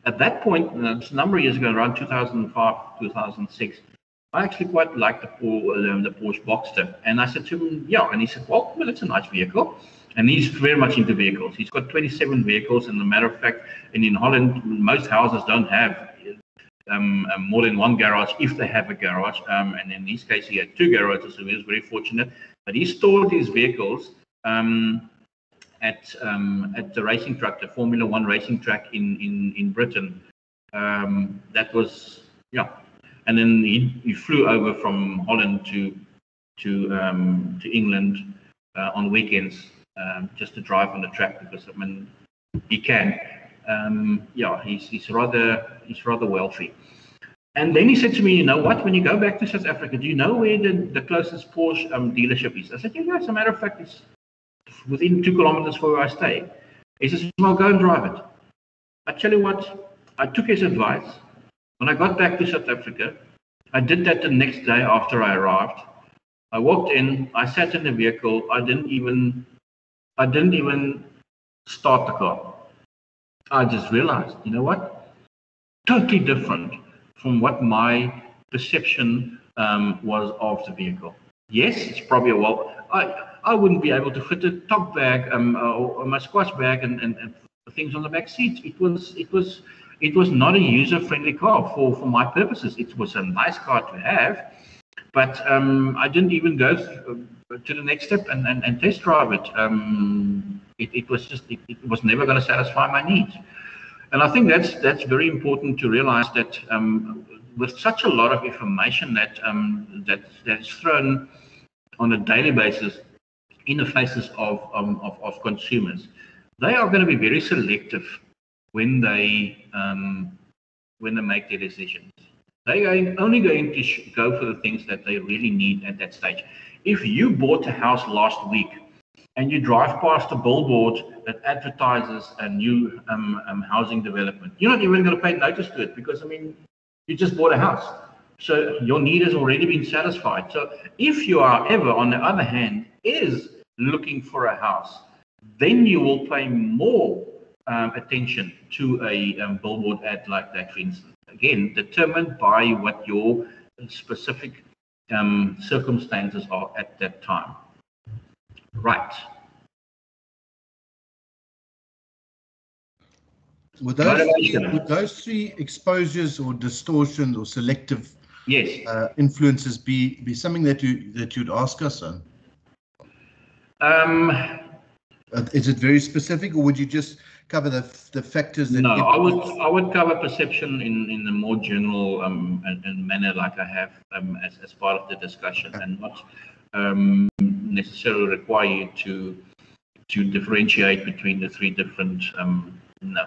Speaker 1: At that point, it's a number of years ago, around 2005, 2006, I actually quite liked the Porsche Boxster. And I said to him, yeah. And he said, well, it's a nice vehicle. And he's very much into vehicles. He's got 27 vehicles. And as a matter of fact, in Holland, most houses don't have more than one garage, if they have a garage. And in his case, he had two garages, so he was very fortunate. But he stored his vehicles at the racing track, the Formula One racing track in Britain. That was, yeah. And then he flew over from Holland to England on weekends just to drive on the track because, I mean, he can. Yeah, he's rather wealthy. And then he said to me, you know what, when you go back to South Africa, do you know where the closest Porsche dealership is? I said, yeah, as a matter of fact, it's within 2 kilometers from where I stay. He says, well, go and drive it. I tell you what, I took his advice. When I got back to South Africa, I did that the next day after I arrived. I walked in, I sat in the vehicle, I didn't even start the car. I just realized, you know what? Totally different from what my perception was of the vehicle. Yes, it's probably I wouldn't be able to fit a top bag or my squash bag and things on the back seat. It was not a user-friendly car for my purposes. It was a nice car to have, but I didn't even go to the next step and test drive it. It was never going to satisfy my needs. And I think that's very important to realize that with such a lot of information that's thrown on a daily basis in the faces of consumers, they are going to be very selective when they make their decisions. They are only going to go for the things that they really need at that stage. If you bought a house last week and you drive past a billboard that advertises a new housing development, you're not even going to pay notice to it because, I mean, you just bought a house. So your need has already been satisfied. So if you are ever, on the other hand, is looking for a house, then you will pay more attention to a billboard ad like that, for instance. Again, determined by what your specific circumstances are at that time. Right.
Speaker 2: Would those three exposures or distortions or selective influences be something that you'd ask us on? Is it very specific, or would you just cover the factors that?
Speaker 1: No, I would cover perception in a more general manner, like I have as part of the discussion, and not necessarily require you to differentiate between the three different. No.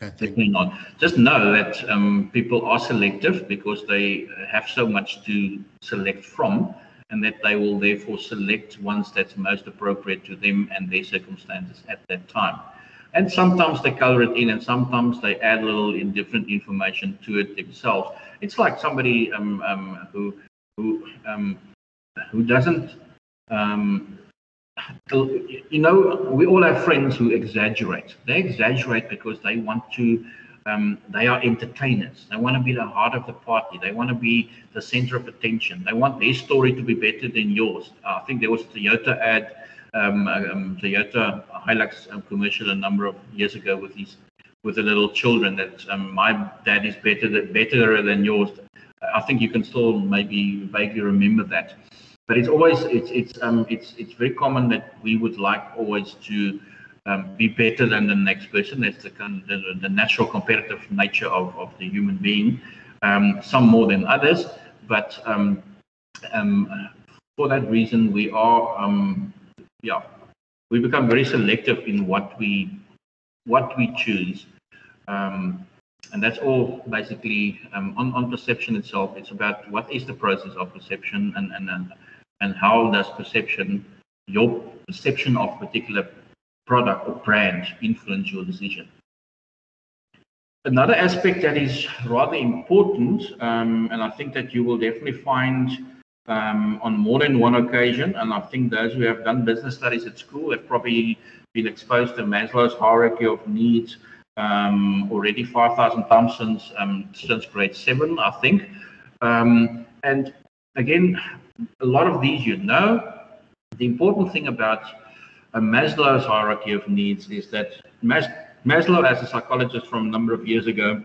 Speaker 2: Okay,
Speaker 1: definitely not. Just know that people are selective because they have so much to select from, and that they will therefore select ones that's most appropriate to them and their circumstances at that time. And sometimes they color it in, and sometimes they add a little different information to it themselves. It's like somebody who doesn't, you know, we all have friends who exaggerate. They exaggerate because they want to, they are entertainers. They want to be the heart of the party. They want to be the center of attention. They want their story to be better than yours. I think there was a Toyota ad, Toyota Hilux commercial a number of years ago with the little children that my dad is better than yours. I think you can still maybe vaguely remember that. But it's always it's very common that we would like always to be better than the next person. That's the natural competitive nature of the human being. Some more than others, but for that reason we are we become very selective in what we choose. And that's all basically on perception itself. It's about what is the process of perception, and how does your perception of particular product or brand influence your decision. Another aspect that is rather important, and I think that you will definitely find on more than one occasion, and I think those who have done business studies at school have probably been exposed to Maslow's hierarchy of needs already 5,000 times since grade 7, I think. And again, a lot of these you know. The important thing about Maslow's hierarchy of needs is that Maslow, as a psychologist from a number of years ago,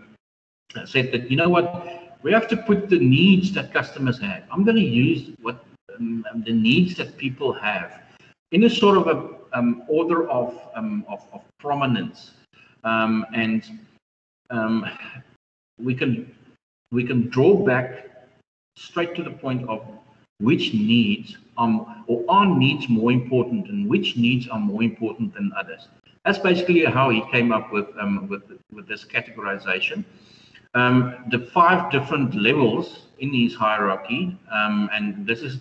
Speaker 1: said that, you know what, we have to put the needs that customers have. I'm going to use what the needs that people have in a sort of a order of prominence, and we can draw back straight to the point of which needs are needs more important, and which needs are more important than others. That's basically how he came up with this categorization. The 5 different levels in his hierarchy, and this is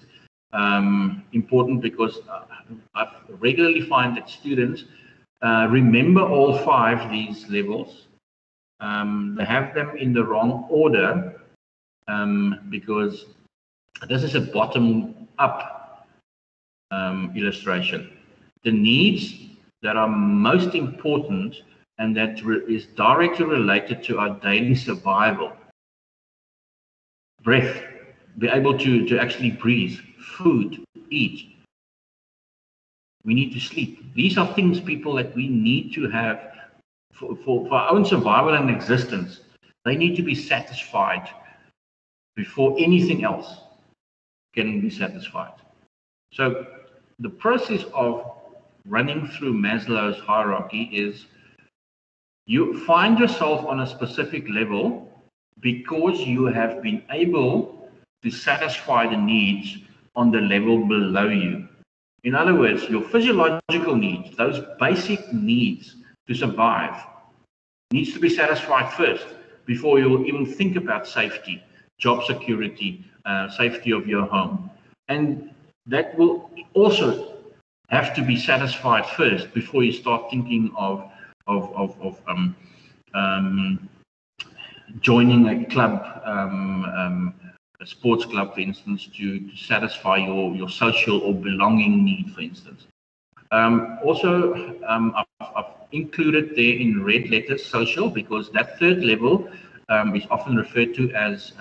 Speaker 1: important because I regularly find that students remember all 5 these levels. They have them in the wrong order, because this is a bottom-up illustration. The needs that are most important and that is directly related to our daily survival: breath, be able to actually breathe, food, eat. We need to sleep. These are things, people, that we need to have for our own survival and existence. They need to be satisfied before anything else can be satisfied. So the process of running through Maslow's hierarchy is you find yourself on a specific level because you have been able to satisfy the needs on the level below you. In other words, your physiological needs, those basic needs to survive, needs to be satisfied first before you'll even think about safety, job security, safety of your home. And that will also have to be satisfied first before you start thinking of joining a club, a sports club, for instance, to satisfy your social or belonging need, for instance. Also, I've included there in red letters social, because that 3rd level is often referred to as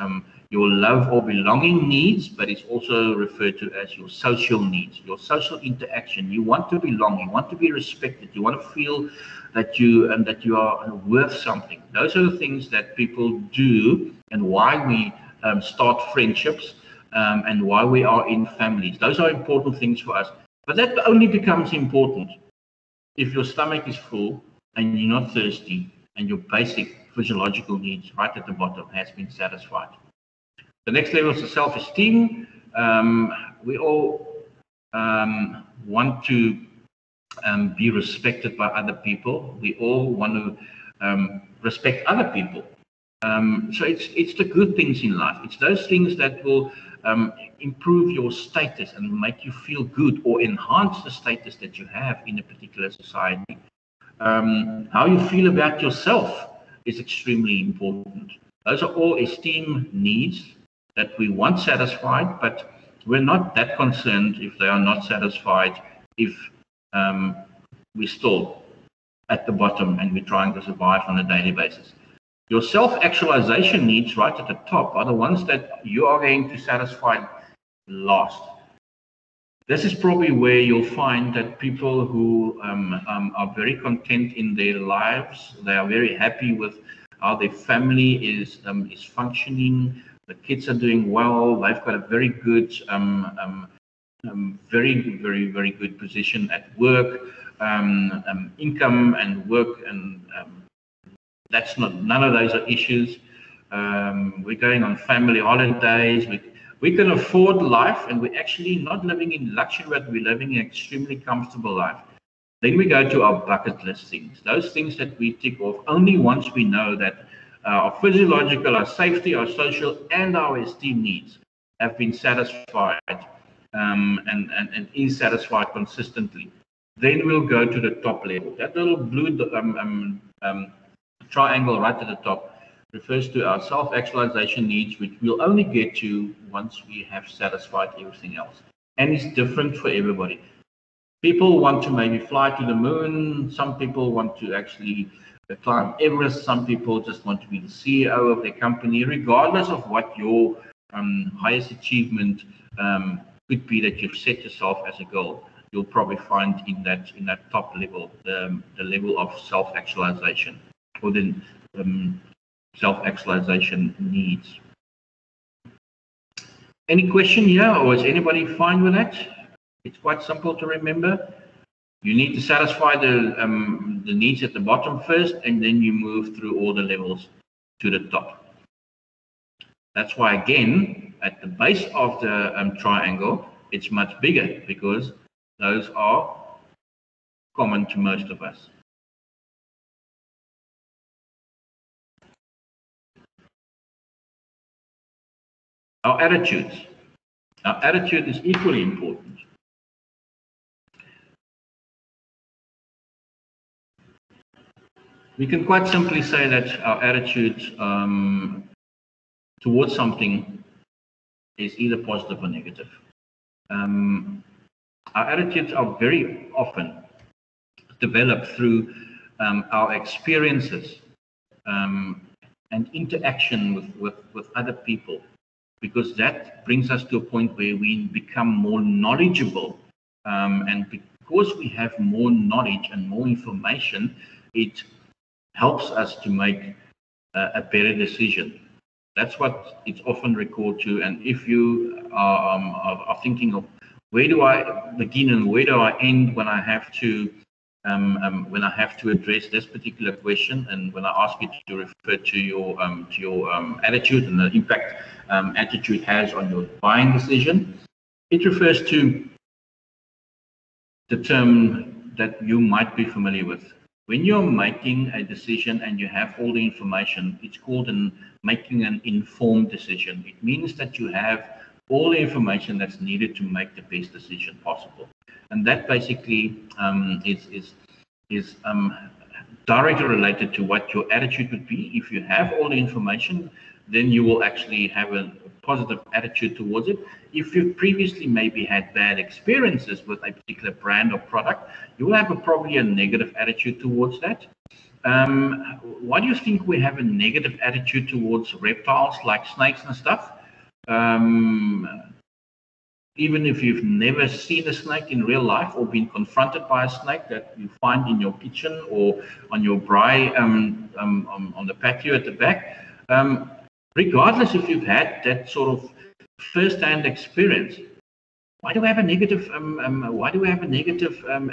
Speaker 1: your love or belonging needs, but it's also referred to as your social needs, your social interaction. You want to belong, you want to be respected, you want to feel that you are worth something. Those are the things that people do, and why we start friendships, and why we are in families. Those are important things for us. But that only becomes important if your stomach is full and you're not thirsty, and your basic physiological needs right at the bottom has been satisfied. The next level is self-esteem. We all want to be respected by other people. We all want to respect other people. So it's the good things in life. It's those things that will improve your status and make you feel good, or enhance the status that you have in a particular society. How you feel about yourself is extremely important. Those are all esteem needs that we want satisfied, but we're not that concerned if they are not satisfied, if we're still at the bottom and we're trying to survive on a daily basis. Your self-actualization needs right at the top are the ones that you are going to satisfy last. This is probably where you'll find that people who are very content in their lives, they are very happy with how their family is functioning. The kids are doing well. They've got a very good, very good position at work, income and work, and none of those are issues. We're going on family holidays. We can afford life, and we're actually not living in luxury, but we're living an extremely comfortable life. Then we go to our bucket list things, those things that we tick off only once we know that our physiological, our safety, our social, and our esteem needs have been satisfied and is satisfied consistently. Then we'll go to the top level. That little blue triangle right at the top refers to our self-actualization needs, which we'll only get to once we have satisfied everything else. And it's different for everybody. People want to maybe fly to the moon. Some people want to actually climb Everest. Some people just want to be the CEO of their company. Regardless of what your highest achievement could be that you've set yourself as a goal, you'll probably find in that top level the level of self-actualization or the self-actualization needs. Any question here, or is anybody fine with that? It's quite simple to remember. You need to satisfy the needs at the bottom first, and then you move through all the levels to the top. That's why, again, at the base of the triangle, it's much bigger because those are common to most of us. Our attitudes. Our attitude is equally important. We can quite simply say that our attitude towards something is either positive or negative. Our attitudes are very often developed through our experiences and interaction with other people, because that brings us to a point where we become more knowledgeable, and because we have more knowledge and more information, it helps us to make a better decision. That's what it's often recalled to. And if you are thinking of where do I begin and where do I end when I have to address this particular question, and when I ask you to refer to your attitude and the impact attitude has on your buying decision, it refers to the term that you might be familiar with. When you're making a decision and you have all the information, it's called making an informed decision. It means that you have all the information that's needed to make the best decision possible. And that basically is directly related to what your attitude would be. If you have all the information, then you will actually have a positive attitude towards it. If you've previously maybe had bad experiences with a particular brand or product, you will have probably a negative attitude towards that. Why do you think we have a negative attitude towards reptiles like snakes and stuff? Even if you've never seen a snake in real life or been confronted by a snake that you find in your kitchen or on your braai on the patio at the back, regardless if you've had that sort of first-hand experience, why do we have a negative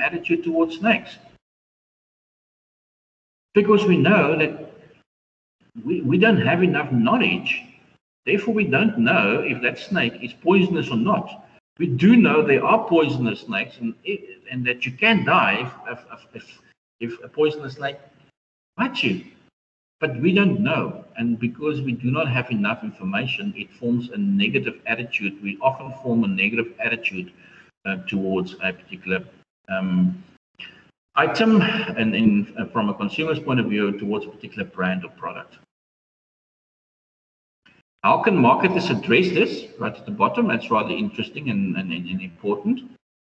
Speaker 1: attitude towards snakes? Because we know that we don't have enough knowledge. Therefore, we don't know if that snake is poisonous or not. We do know there are poisonous snakes, and that you can die if a poisonous snake bites you. But we don't know, and because we do not have enough information, it forms a negative attitude. We often form a negative attitude towards a particular item, and from a consumer's point of view, towards a particular brand or product. How can marketers address this? Right at the bottom, that's rather interesting and important.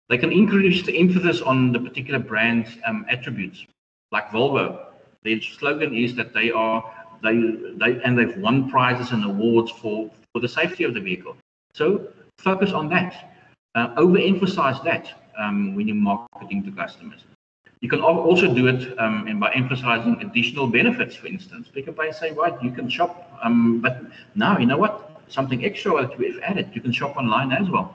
Speaker 1: They can increase the emphasis on the particular brand's attributes, like Volvo. Their slogan is that they've won prizes and awards for the safety of the vehicle. So focus on that. Overemphasize that when you're marketing to customers. You can also do it by emphasizing additional benefits, for instance. Pick up and say, right, you can shop, but now, you know what? Something extra that we've added, you can shop online as well.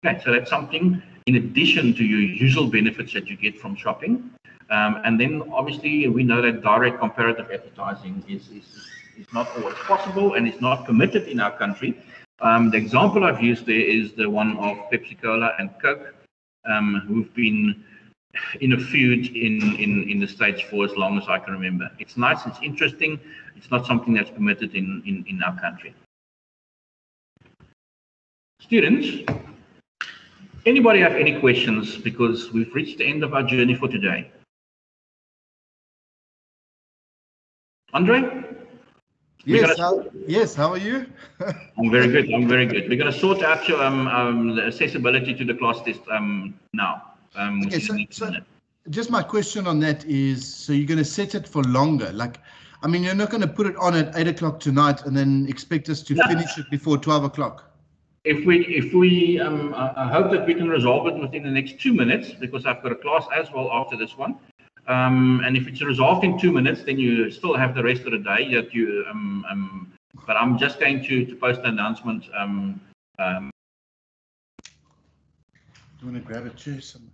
Speaker 1: Okay, so that's something in addition to your usual benefits that you get from shopping. And then obviously we know that direct comparative advertising is not always possible and it's not permitted in our country. The example I've used there is the one of Pepsi Cola and Coke, who've been in a feud in the States for as long as I can remember. It's nice, it's interesting. It's not something that's permitted in our country. Students, anybody have any questions? Because we've reached the end of our journey for today. Andre?
Speaker 2: Yes, yes, how are you?
Speaker 1: I'm very good. I'm very good. We're going to sort out your the accessibility to the class test now.
Speaker 2: Okay, so just my question on that is, so you're going to set it for longer? Like, I mean, you're not going to put it on at 8 o'clock tonight and then expect us to finish it before 12 o'clock?
Speaker 1: If we I hope that we can resolve it within the next 2 minutes, because I've got a class as well after this one. And if it's resolved in 2 minutes, then you still have the rest of the day that you but I'm just going to post an announcement.
Speaker 2: Do you want to grab a chair somewhere?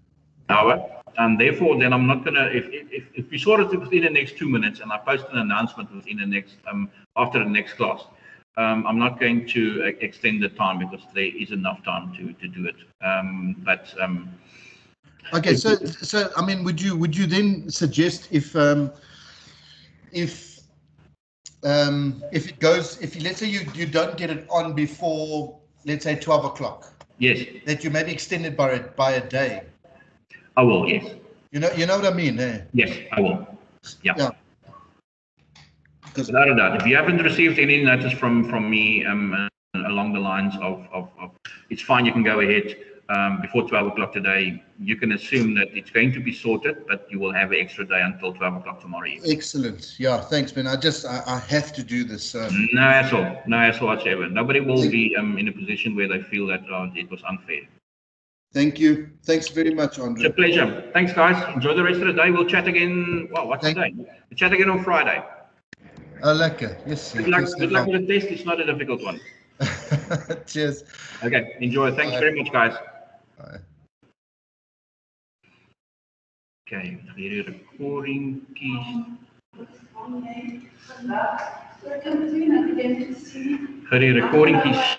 Speaker 1: And therefore, then I'm not gonna. If we sort it within the next 2 minutes, and I post an announcement within the next after the next class, I'm not going to extend the time, because there is enough time to do it.
Speaker 2: Okay, so I mean, would you then suggest if it goes, if let's say you don't get it on before, let's say 12 o'clock,
Speaker 1: yes,
Speaker 2: that you maybe extend it by a day?
Speaker 1: I will, yes.
Speaker 2: You know what I mean, eh?
Speaker 1: Yes, I will. Yeah.
Speaker 2: Because
Speaker 1: without a doubt, if you haven't received any notice from me along the lines of it's fine, you can go ahead before 12 o'clock today, you can assume that it's going to be sorted, but you will have an extra day until 12 o'clock tomorrow evening.
Speaker 2: Excellent. Yeah, thanks, man. I have to do this.
Speaker 1: No hassle whatsoever. Nobody will be in a position where they feel that it was unfair.
Speaker 2: Thank you. Thanks very much, Andre.
Speaker 1: It's a pleasure. Thanks, guys. Enjoy the rest of the day. We'll chat again. Well, what's the day? We'll chat again on Friday.
Speaker 2: Oh, lekker. Yes.
Speaker 1: Good luck with the test. It's not a difficult one.
Speaker 2: Cheers.
Speaker 1: Okay. Enjoy. Thanks very much, guys.
Speaker 2: Bye.
Speaker 1: Okay. Hierdie recording kies. Hierdie recording kies.